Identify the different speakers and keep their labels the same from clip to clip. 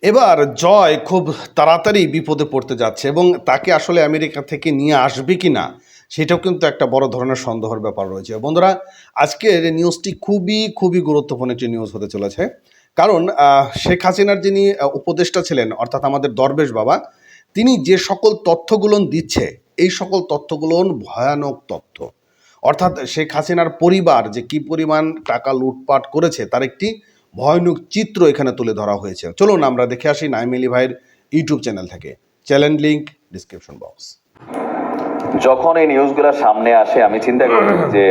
Speaker 1: এবার জয় খুব তাড়াতাড়ি বিপদে পড়তে যাচ্ছে এবং তাকে আসলে আমেরিকা থেকে নিয়ে আসবে কি না সেটাও কিন্তু একটা বড় ধরনের সন্দেহের ব্যাপার রয়েছে। বন্ধুরা, আজকের নিউজটি খুবই গুরুত্বপূর্ণ একটি নিউজ হতে চলেছে। কারণ শেখ হাসিনার যিনি উপদেষ্টা ছিলেন, অর্থাৎ আমাদের দরবেশ বাবা, তিনি যে সকল তথ্যগুলো দিচ্ছে, এই সকল তথ্যগুলো ভয়ানক তথ্য। অর্থাৎ শেখ হাসিনার পরিবার যে কি পরিমাণ টাকা লুটপাট করেছে তার একটি ভয়ানক চিত্র এখানে তুলে ধরা হয়েছে। চলুন আমরা দেখে আসি নাঈম আলী ভাইয়ের ইউটিউব চ্যানেল থেকে। Channel link description box.
Speaker 2: যখন এই নিউজগুলো সামনে আসে আমি চিন্তা করি যে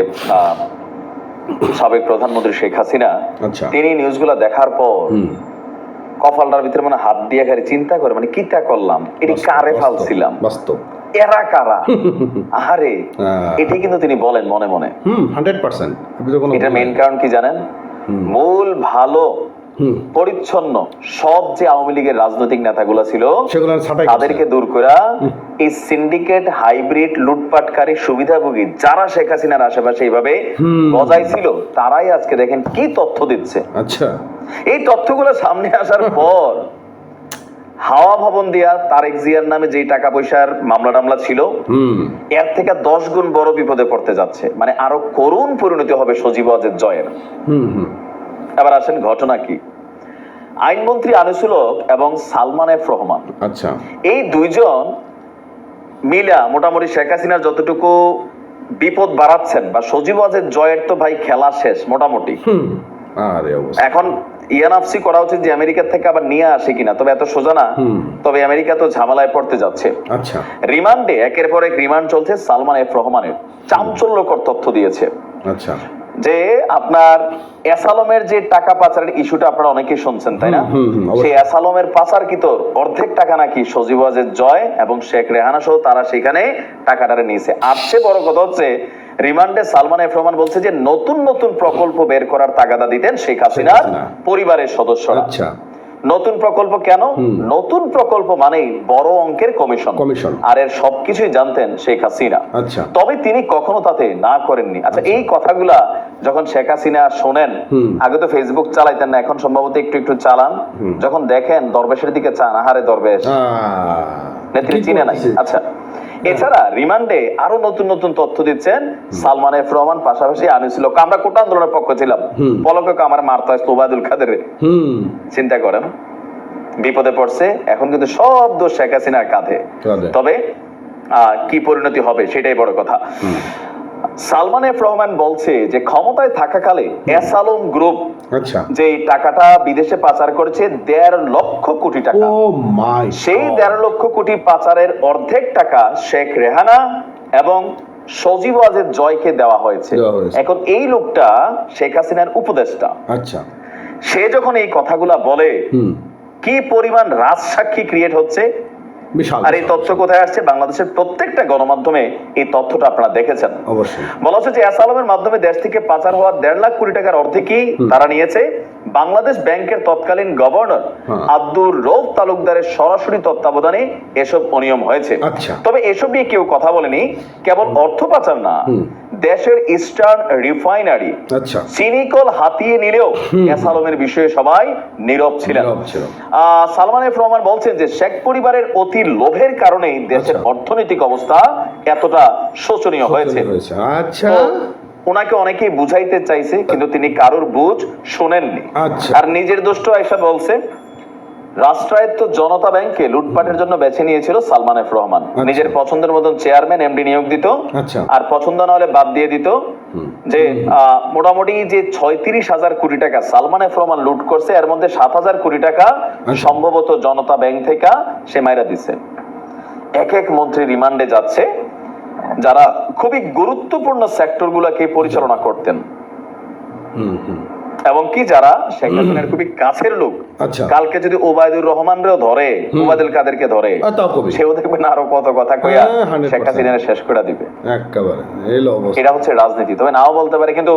Speaker 2: সাবেক প্রধানমন্ত্রী শেখ হাসিনা তিনি নিউজগুলো দেখার পর কপালটার ভিতরে মানে হাত দিয়ে খালি চিন্তা করে মানে কিতা করলাম, এটি কারে ফালছিলাম,
Speaker 1: বাস্তব
Speaker 2: এরা কারা, আরে এটি কিন্তু তিনি বলেন মনে মনে
Speaker 1: 100%।
Speaker 2: এটা মেইন কারণ কি জানেন? মূল ভালো পরিচ্ছন্ন সব যে আওয়ামী লীগের রাজনৈতিক নেতাগুলো ছিল তাদেরকে দূর করে এই সিন্ডিকেট হাইব্রিড লুটপাটকারী সুবিধাভোগী যারা শেখ হাসিনার আশেপাশে এইভাবে বজাইছিল তারাই আজকে দেখেন কি তথ্য দিচ্ছে।
Speaker 1: আচ্ছা,
Speaker 2: এই তথ্যগুলো সামনে আসার পর হাওয়া ভবন দিয়া তারেক জিয়ার নামে যে টাকা পয়সার মামলা টামলা ছিল এর থেকে 10 গুণ বড় বিপদে পড়তে যাচ্ছে, মানে আরো করুণ পরিণতি হবে সজীব ওয়াজেদ জয়ের। এবার আসেন ঘটনা কি। আইনমন্ত্রী আনিসুল হক এবং সালমান এফ রহমান,
Speaker 1: আচ্ছা, এই
Speaker 2: দুইজন মিলা মোটামুটি শেখ হাসিনার যতটুকু বিপদ বাড়াচ্ছেন বা সজীব ওয়াজেদ জয়ের তো ভাই খেলা শেষ মোটামুটি। এখন ইয়ানাফসি করা উচিত যে আমেরিকা থেকে আবার নিয়ে আসে কিনা, তবে এত সোজা না। তবে আমেরিকা তো ঝামেলায় পড়তে যাচ্ছে।
Speaker 1: আচ্ছা,
Speaker 2: রিমান্ডে একের পর এক রিমান্ড চলছে সালমান এফ রহমানের। চাঞ্চল্যকর তথ্য দিয়েছে।
Speaker 1: আচ্ছা,
Speaker 2: যে আপনার এসালমের যে টাকা পাচারের ইস্যুটা আপনারা অনেকেই শুনছেন তাই না? সেই এসালমের পাচারকৃতর অর্ধেক টাকা নাকি সজীব ওয়াজেদ জয় এবং শেখ রেহানা সহ তারা সেখানে টাকাটারে নিয়েছে। আর চেয়ে বড় কথা হচ্ছে রিমান্ডে সালমান এফ রহমান বলছে যে নতুন নতুন প্রকল্প বের করার তাগাদা দিতেন শেখ হাসিনার পরিবারের সদস্যরা।
Speaker 1: আচ্ছা,
Speaker 2: নতুন প্রকল্প কেন? নতুন প্রকল্প মানেই বড় অঙ্কের কমিশন, আর এর সবকিছুই জানতেন শেখ হাসিনা।
Speaker 1: আচ্ছা,
Speaker 2: তবে তিনি কখনো তাতে না করেননি। আচ্ছা, এই কথাগুলা যখন শেখ হাসিনা শোনেন, আগে তো ফেসবুক চালাইতেন না, এখন সম্ভবত একটু একটু চালান, যখন দেখেন দরবেশের দিকে চান, আহারে দরবেশ নেত্রী চিনে নাই। আচ্ছা, এছাড়া রিমান্ডে আরো নতুন নতুন তথ্য দিচ্ছেন সালমান এফ রহমান, পাশাপাশি আনিসুল হক। আমরা কোটা আন্দোলনের পক্ষ ছিলাম, পলকে আমার মারতে আসতো ওবায়দুল কাদের। চিন্তা করেন, বিপদে পড়ছে, এখন কিন্তু সব দোষ শেখ হাসিনার কাঁধে। তবে কি পরিণতি হবে সেটাই বড় কথা। সালমান এফ রহমান বলছে যে ক্ষমতায় থাকাকালে এসালম গ্রুপ যে টাকাটা বিদেশে পাচার করেছে 1.5 লক্ষ কোটি টাকা, সেই 1.5 লক্ষ কোটি পাচারের অর্ধেক টাকা শেখ রেহানা এবং সজীব ওয়াজেদ জয়কে দেওয়া হয়েছে। এখন এই লোকটা শেখ হাসিনার উপদেষ্টা। আচ্ছা, সে যখন এই কথাগুলা বলে কি পরিমাণ রাজসাক্ষী ক্রিয়েট হচ্ছে। আর এই তথ্য কোথায় আসছে? বাংলাদেশের প্রত্যেকটা গণমাধ্যমে এই তথ্যটা আপনারা দেখেছেন। অবশ্যই বলা হচ্ছে যে এসালমের মাধ্যমে দেশ থেকে পাচার হওয়া 1.5 লাখ কোটি টাকার অর্ধেকই তারা নিয়েছে। বাংলাদেশ ব্যাংকের তৎকালীন গভর্নর আব্দুর রউফ তালুকদারের সরাসরি তত্ত্বাবধানে এসব অনিয়ম হয়েছে। তবে এসব নিয়ে কেউ কথা বলেনি। কেবল অর্থ পাচার না, দেশের ইস্টার্ন রিফাইনারি চিনিকল হাতিয়ে নিলেও এসালমের বিষয়ে সবাই নীরব ছিলেন। সালমান এফ রহমান বলছেন যে শেখ পরিবারের অতি লোভের কারণেই দেশের অর্থনৈতিক অবস্থা এতটা শোচনীয় হয়েছে। আচ্ছা, ওনাকে অনেকেই বুঝাইতে চাইছে কিন্তু তিনি কারোর বুঝ শোনেননি। আর নিজের দোষটা এসে বলছে রাষ্ট্রায়ত্ত জনতা ব্যাংকে লুটপাটের জন্য বেছে নিয়েছিল সালমান এফ রহমান। নিজের পছন্দের মতন চেয়ারম্যান এমডি নিয়োগ দিত, আর পছন্দ না হলে বাদ দিয়ে দিত। যে মোটামুটি যে 36,000 কোটি টাকা সালমান এফ রহমান লুট করছে, এর মধ্যে 7,000 কোটি টাকা সম্ভবত জনতা ব্যাংক থেকে সে মাইরা দিছে। এক এক মন্ত্রী রিমান্ডে যাচ্ছে যারা খুবই গুরুত্বপূর্ণ সেক্টর গুলাকে পরিচালনা করতেন এবং কি যারা শেখ হাসিনার খুবই কাছের লোক। কালকে যদি ওবায়দুর রহমানরেও ধরে, ওবায়দুল কাদেরকে ধরে, সেও দেখবেন আরো কত কথা কইয়া শেখ হাসিনা শেষ করে দিবে। এটা হচ্ছে রাজনীতি। তবে নাও বলতে পারে, কিন্তু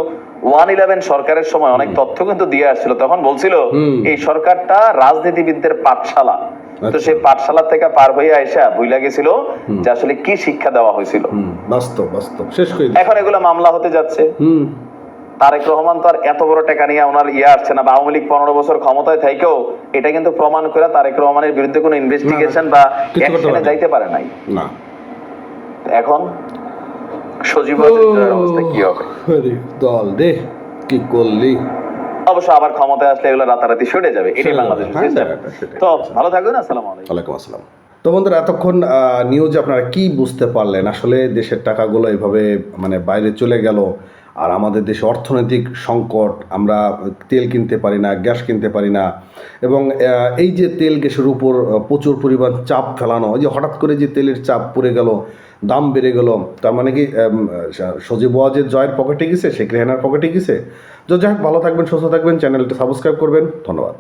Speaker 2: 111 সরকারের সময় অনেক তথ্য কিন্তু দিয়ে আসছিল। তখন বলছিল এই সরকারটা রাজনীতিবিদদের পাঠশালা। তো সেই পাঠশালা থেকে পার হয়ে আইসা ভুইলা গেছিল যে আসলে কি শিক্ষা দেওয়া হয়েছিল। বাস্তব শেষ করে এখন এগুলো মামলা হতে যাচ্ছে। তারেক রহমান তো আর এত বড় টাকা নিয়ে ওনার আসছে না, বা আওয়ামী লীগ 15 বছর ক্ষমতায় থেকেও এটা কিন্তু প্রমাণ করে তারেক রহমানের বিরুদ্ধে কোনো ইনভেস্টিগেশন বা অ্যাকশনে যাইতে পারে নাই।
Speaker 1: না
Speaker 2: এখন সজীব ওয়াজেদের অবস্থা কি হবে?
Speaker 1: দল রে কি করলি।
Speaker 2: অবশ্য আবার ক্ষমতায় আসলে এগুলো রাতারাতি সরে যাবে, এটাই বাংলাদেশের সিস্টেম। তো ভালো থাকবেন, আসসালামু আলাইকুম।
Speaker 1: ওয়ালাইকুম আসসালাম। তো বন্ধুরা, এতক্ষণ নিউজে আপনারা কি বুঝতে পারলেন? আসলে দেশের টাকাগুলো এভাবে মানে বাইরে চলে গেল, আর আমাদের দেশে অর্থনৈতিক সংকট, আমরা তেল কিনতে পারি না, গ্যাস কিনতে পারি না, এবং এই যে তেল গ্যাসের উপর প্রচুর পরিমাণ চাপ ফেলানো, এই যে হঠাৎ করে যে তেলের চাপ পড়ে গেল, দাম বেড়ে গেল, তার মানে কি সজীব ওয়াজেদ জয়ের পকেটে গেছে, শেখ রেহানার পকেটে গেছে? তো যাই হোক, ভালো থাকবেন, সুস্থ থাকবেন, চ্যানেলটা সাবস্ক্রাইব করবেন, ধন্যবাদ।